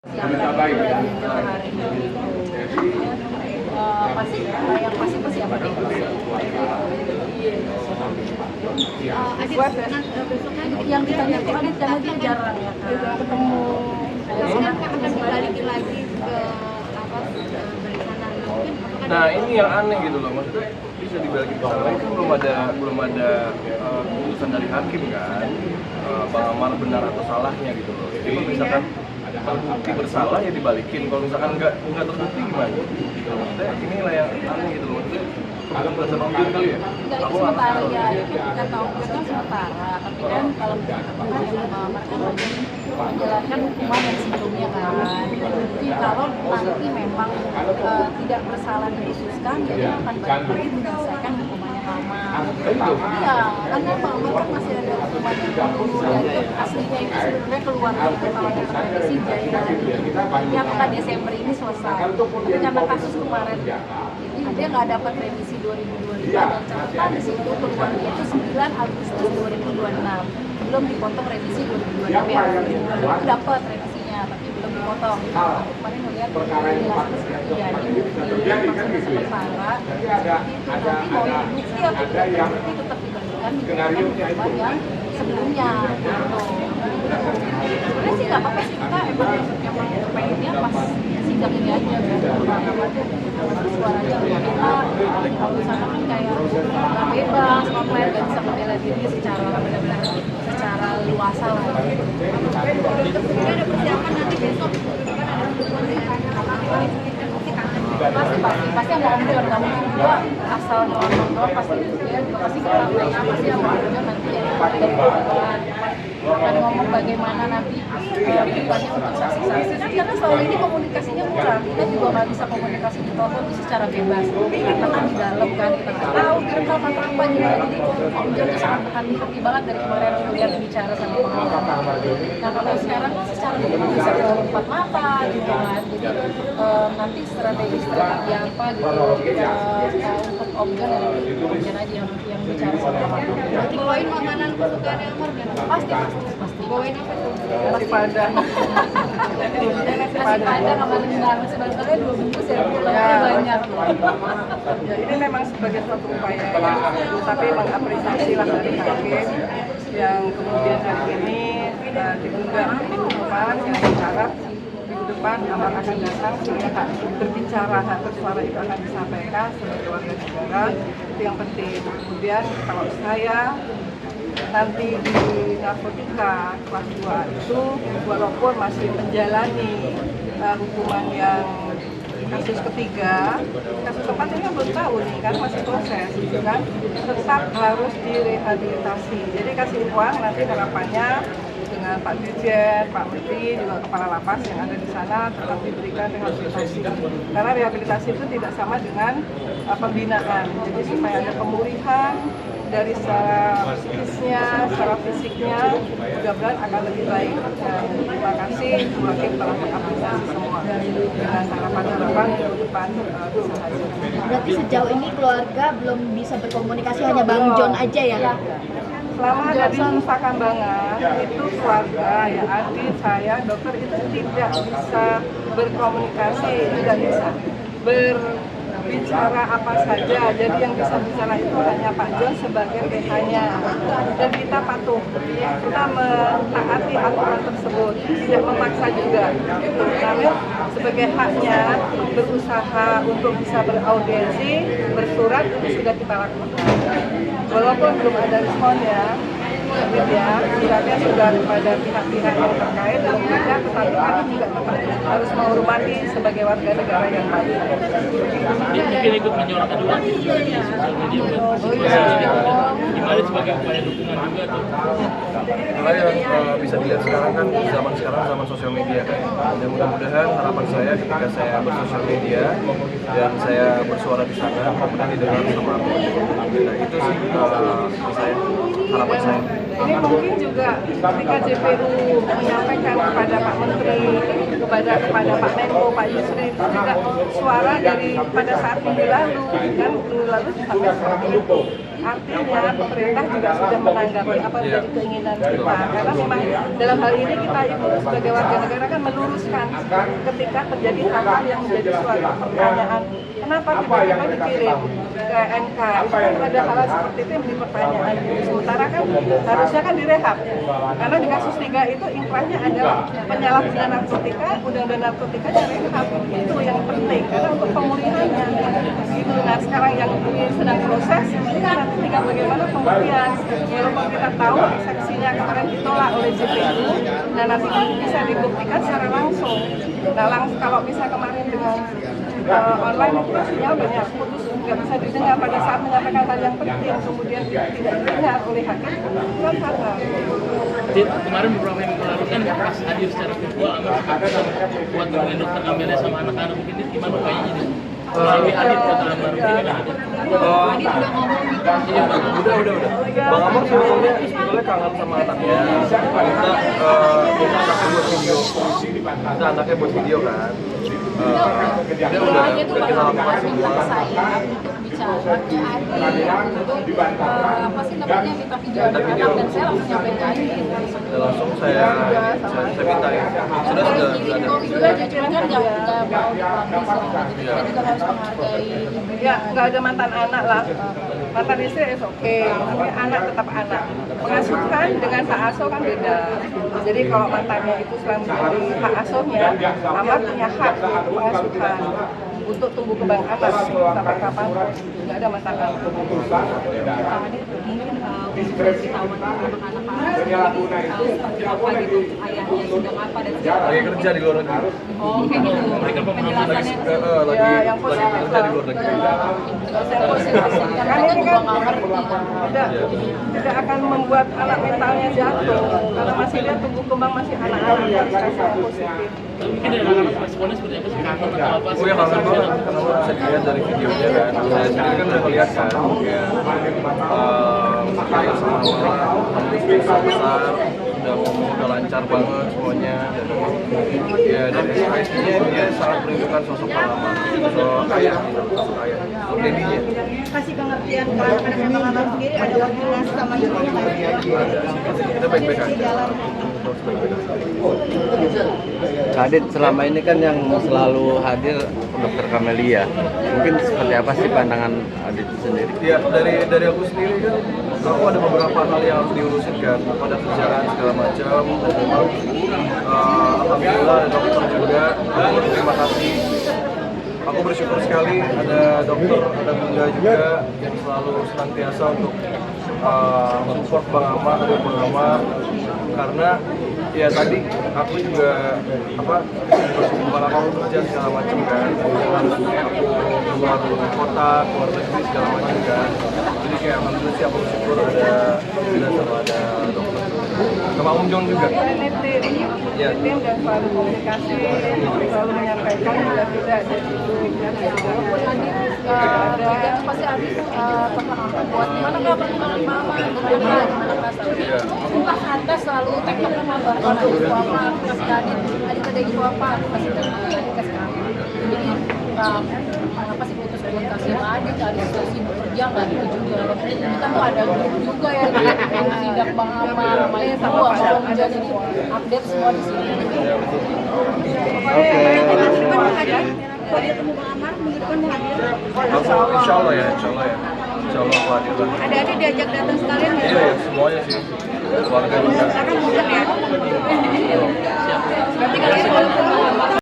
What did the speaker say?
yang tadi Jawa hari ini pasti yang pasti persiapan itu yang ditanya itu Adit karena dia jarang ya ketemu sekarang akan dibalikin lagi ke apa berencana mungkin. Nah ini yang aneh gitu loh, maksudnya bisa dibalikin ke sana itu belum ada keputusan dari hakim kan, Bang Amar benar atau salahnya gitu loh. Jadi kalau misalkan terbukti bersalah ya dibalikin, kalau misalkan nggak terbukti gimana? Gitu. Maksudnya inilah yang aneh gitu loh, maksudnya keputusan Omjin kali ya? Enggak, itu sementara ya, itu kata Omjin kan sementara, tapi kan kalau misalnya Bang Amar kan menjalankan hukuman yang sebelumnya kan. Jadi kalau nanti memang tidak bersalah diputuskan, ya dia akan balik lagi menyelesaikan hukumannya lama. Iya, karena Bang Amar kan masih ada hukuman yang dulu, dan itu aslinya itu sebenarnya keluar dari kepalanya revisi yang akan Desember ini selesai. Tapi karena kasus kemarin dia nggak dapat remisi 2025 dan catatan di situ keluarnya itu 9 Agustus 2026, belum dipotong remisi 2026 ya. Itu dapat remisinya tapi belum dipotong. Kemarin melihat penjelasan seperti ya, ini maksudnya sementara seperti itu, nanti mau dibukti atau tidak dibukti tetap dibandingkan dengan hukuman yang sebelumnya gitu. Sebenarnya sih nggak apa-apa sih, kita emang pengennya pas sidang ini aja kan, suaranya kita kalau misalkan kan kayak nggak bebas, online nggak bisa membela diri secara benar-benar secara luasa lah. Ini ada persiapan nanti besok kan ada pasti yang mau ambil kamu juga asal nonton doang pasti dia juga pasti kenal pasti yang mau ambil nanti ya akan ngomong bagaimana nanti kedepannya untuk saksi-saksi kan, karena selama ini komunikasinya kurang, kita juga nggak bisa komunikasi di telepon itu secara bebas karena kan di dalam kan kita nggak tahu direkam atau apa gitu. Jadi Om Jon tuh sangat hati-hati banget dari kemarin lihat bicara sama pengacara. Nah kalau sekarang kan secara bebas bisa ketemu empat mata gitu kan, jadi nanti strategi apa gitu untuk Om Jon aja yang bicara sama pengacara. Nanti bawain makanan kesukaannya Amar pasti bawain apa tuh? Nasi padang. Nasi padang sama rendang. Nasi padangnya 2 bungkus ya, banyak. Ya, ini memang sebagai suatu upaya tapi mengapresiasi lah dari hakim yang kemudian hari ini ditunda minggu depan yang berharap minggu depan Amar akan datang sehingga hak berbicara, hak bersuara itu akan disampaikan sebagai warga negara, itu yang penting. Kemudian kalau saya nanti di narkotika kelas 2 itu walaupun masih menjalani hukuman yang kasus ketiga, kasus keempat ini kan belum tahu nih kan masih proses gitu kan, tetap harus direhabilitasi. Jadi kasih uang nanti harapannya dengan Pak Dirjen, Pak Menteri, juga Kepala Lapas yang ada di sana tetap diberikan rehabilitasi. Karena rehabilitasi itu tidak sama dengan pembinaan. Jadi supaya ada pemulihan dari secara psikisnya, secara fisiknya, mudah-mudahan akan lebih baik. Dan terima kasih Bu Hakim telah mengapresiasi semua dengan harapan-harapan minggu depan bisa hasil. Berarti sejauh ini keluarga belum bisa berkomunikasi, hanya Bang Jon aja ya? Selama ada di Nusa Kambangan, itu keluarga, ya adik, saya, dokter itu tidak bisa berkomunikasi, tidak bisa berbicara apa saja. Jadi yang bisa bicara itu hanya Pak Jon sebagai PH-nya. Dan kita patuh, kita mentaati aturan tersebut, tidak memaksa juga. Kami sebagai haknya berusaha untuk bisa beraudiensi, bersurat, itu sudah kita lakukan. Walaupun belum ada respon ya, suratnya sudah kepada pihak-pihak yang terkait dan berbeda, tetapi kami juga tetap harus menghormati sebagai warga negara yang baik. Mungkin ikut menyuarakan juga di sosial media. Gimana sebagai upaya dukungan juga tuh? Karena yang bisa dilihat sekarang kan zaman sosial media kan. Dan mudah-mudahan harapan saya ketika saya bersosial media dan saya bersuara di sana, kemudian didengar sama aku. Nah itu sih saya harapan saya. Ini mungkin juga ketika JPU menyampaikan kepada Pak Menteri, kepada Pak Menko, Pak Yusri, itu juga suara dari pada saat minggu lalu, kan minggu lalu sampai seperti itu. artinya pemerintah juga sudah menanggapi apa yang menjadi keinginan kita, karena memang dalam hal ini kita itu sebagai warga negara kan meluruskan ketika terjadi hal-hal yang menjadi suatu pertanyaan, kenapa tiba-tiba dikirim ke MK, itu kan ada hal-hal seperti itu yang menjadi pertanyaan. Sementara kan harusnya kan direhab, karena di kasus 3 itu inkrahnya adalah penyalahgunaan narkotika, undang-undang narkotika dan rehab, itu yang penting karena untuk pemulihannya gitu. Nah sekarang yang ini sedang proses, nanti tinggal bagaimana pembuktian. Walaupun kita tahu eksepsinya kemarin ditolak oleh JPU, nah nanti kan bisa dibuktikan secara langsung. Nah kalau bisa kemarin dengan online itu sinyal banyak putus, nggak bisa didengar pada saat menyampaikan hal yang penting, kemudian tidak didengar oleh hakim, itu kan fatal. Kemarin beberapa minggu lalu kan pas hadir secara virtual buat dengan dokter Amelia sama anak-anak mungkin itu gimana kayaknya ini? Lebih hadir dokter Amelia kan ada. Udah. Bang Amar sebetulnya kangen sama anaknya. Kita anaknya buat video kan. Dia udah kita lakukan semua. Bicara ke Adi untuk apa sih namanya minta video anak dan saya langsung nyampein ke Adi Langsung saya minta ya. Sudah ada. Juga jujur kan nggak mau dipublish lah, jadi kita juga harus menghargai. Ya, nggak ada mantan anak lah. Mantan istri is oke, tapi anak tetap anak. Pengasuhan dengan hak asuh kan beda. Jadi kalau mantannya itu selain menjadi hak asuhnya, Amar punya hak untuk pengasuhan untuk tumbuh kembang anak sampai kapan nggak ada mantan anak. Mungkin apa gitu ayahnya sedang apa dan Lagi kerja di luar negeri. kayak gitu penjelasannya Lagi yang positif kerja di luar negeri. yang positif. Karena ini kan tidak akan membuat anak mentalnya jatuh karena masih dia tumbuh kembang masih anak-anak yang positif. Mungkin dari anak-anak responnya seperti apa sih, kangen atau apa? Oh ya kangen banget, karena bisa dilihat dari videonya kan. Saya sendiri kan udah melihat kan, ya kayak sama Mama, besar, udah ngomong udah lancar banget semuanya. Ya dan ekspresinya dia sangat menunjukkan sosok Mama, sosok ayah, sosok dedinya. Kasih pengertian ke anak-anak yang mengalami sendiri, ada koordinasi sama ibunya nggak? Kita baik-baik aja. Kak Adit, selama ini kan yang selalu hadir Dokter Camelia. Mungkin seperti apa sih pandangan Adit sendiri? Ya dari aku sendiri kan, aku ada beberapa hal yang harus diurusin kan, pada kerjaan segala macam. Memang alhamdulillah ada dokter juga. Aku terima kasih. Aku bersyukur sekali ada dokter, ada Bunda juga yang selalu senantiasa untuk support Bang Amar, karena ya tadi aku juga kepala mau kerja segala macam kan, harus aku keluar kota, keluar negeri segala macam kan. Jadi kayak alhamdulillah sih aku bersyukur ada dokter sama Om Jong juga. Ini tim dan selalu komunikasi, selalu menyampaikan bila tidak ada itu. walaupun Adi pasti Adi buat gimana nggak perkembangan Mama gimana pasti entah Anda selalu teknik sama Bapak Adi apa kasih Adi ada itu apa pasti Adi kasih kami jadi apa sih putus komunikasi sama Adi sibuk kerja nggak gitu juga kita tuh ada grup juga ya yang sidak Bang Amar sama Ibu sama jadi update semua di sini. Kalau dia temu Bang Amar, minggu depan mau hadir. Insya Allah ya. Insya Allah aku hadir lah. Ada diajak datang sekalian nggak? Iya ya, semuanya sih. Keluarga juga. Karena mungkin ya. Berarti kalian